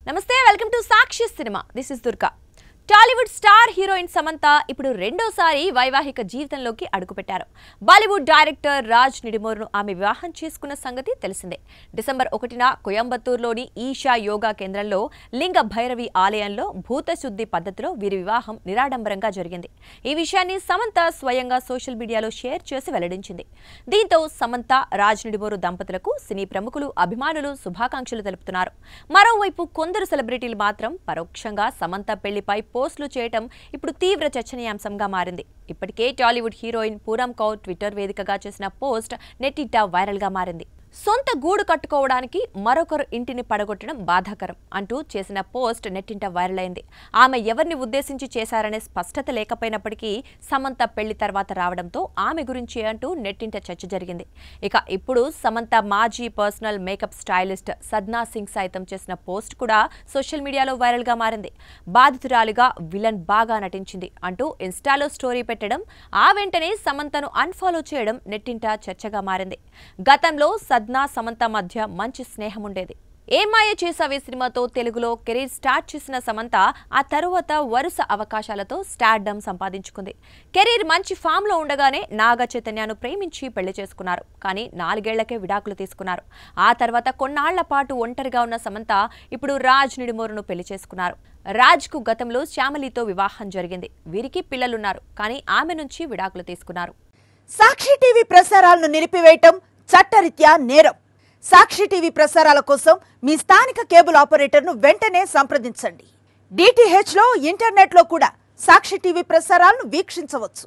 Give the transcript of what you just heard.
నమస్తే welcome to Sakshi cinema this is Durga Tollywood star heroine Samantha ఇప్పుడు రెండోసారి వైవాహిక జీవితంలోకి అడుగుపెట్టారు. బాలీవుడ్ డైరెక్టర్ రాజ్ నిడిమోర్ను ఆమె వివాహం చేసుకున్న సంగతి తెలిసిందే. డిసెంబర్ 1న కోయంబత్తూరులోని ఈషా యోగా కేంద్రంలో లింగ భైరవి ఆలయంలో భూతశుద్ధి పద్ధతిలో వీరి వివాహం నిరాడంబరంగా జరిగింది. ఈ విషయాన్ని సమంత స్వయంగా సోషల్ మీడియాలో షేర్ చేసి వెల్లడించింది. దీంతో సమంత రాజ్ నిడిమోరు దంపతులకు సినీ ప్రముఖులు అభిమానులు శుభాకాంక్షలు తెలుపుతున్నారు. మరోవైపు కొందరు సెలబ్రిటీలు మాత్రం పరోక్షంగా సమంత పెళ్లిపై పోస్టులు చేయటం ఇప్పుడు తీవ్ర చర్చనీయాంశంగా మారింది. ఇప్పటికే టాలీవుడ్ హీరోయిన్ పూనమ్ కౌర్ ట్విట్టర్ వేదికగా చేసిన పోస్ట్ నెట్టింట వైరల్ గా మారింది. సొంత గూడు కట్టుకోవడానికి మరొకరు ఇంటిని పడగొట్టడం బాధాకరం అంటూ చేసిన పోస్ట్ నెట్టింట వైరల్ అయింది. ఆమె ఎవరిని ఉద్దేశించి చేశారనే స్పష్టత లేకపోయినప్పటికీ సమంత పెళ్లి తర్వాత రావడంతో ఆమె గురించి అంటూ నెట్టింట చర్చ జరిగింది. ఇక ఇప్పుడు సమంత మాజీ పర్సనల్ మేకప్ స్టైలిస్ట్ సద్నా సింగ్ సైతం చేసిన పోస్ట్ కూడా సోషల్ మీడియాలో వైరల్ గా మారింది. బాధితురాలిగా విలన్ బాగా నటించింది అంటూ ఇన్స్టాలో స్టోరీ పెట్టడం, ఆ వెంటనే సమంతను అన్ఫాలో చేయడం నెట్టింట చర్చగా మారింది. గతంలో సద్నా సమంత మధ్య మంచి స్నేహం ఉండేది. ఏ మాయ చేసావే సినిమాతో తెలుగులో కెరీర్ స్టార్ట్ చేసిన సమంత ఆ తరువాత వరుస అవకాశాలతో స్టార్డమ్ సంపాదించుకుంది. కెరీర్ మంచి ఫామ్ లో ఉండగానే నాగ చైతన్యను ప్రేమించి పెళ్లి చేసుకున్నారు. కానీ 4 ఏళ్లకే విడాకులు తీసుకున్నారు. ఆ తర్వాత కొన్నాళ్ల పాటు ఒంటరిగా ఉన్న సమంత ఇప్పుడు రాజ్ నిడిమోరును పెళ్లి చేసుకున్నారు. రాజ్ కు గతంలో శ్యామలితో వివాహం జరిగింది. వీరికి పిల్లలున్నారు. కానీ ఆమె నుంచి విడాకులు తీసుకున్నారు. సాక్షి టీవీ ప్రసారాలను నిలిపివేయటం చట్టరీత్యా నేరం. సాక్షి టీవీ ప్రసారాల కోసం మీ స్థానిక కేబుల్ ఆపరేటర్ను వెంటనే సంప్రదించండి. DTH లో ఇంటర్నెట్ లో కూడా సాక్షి టీవీ ప్రసారాలను వీక్షించవచ్చు.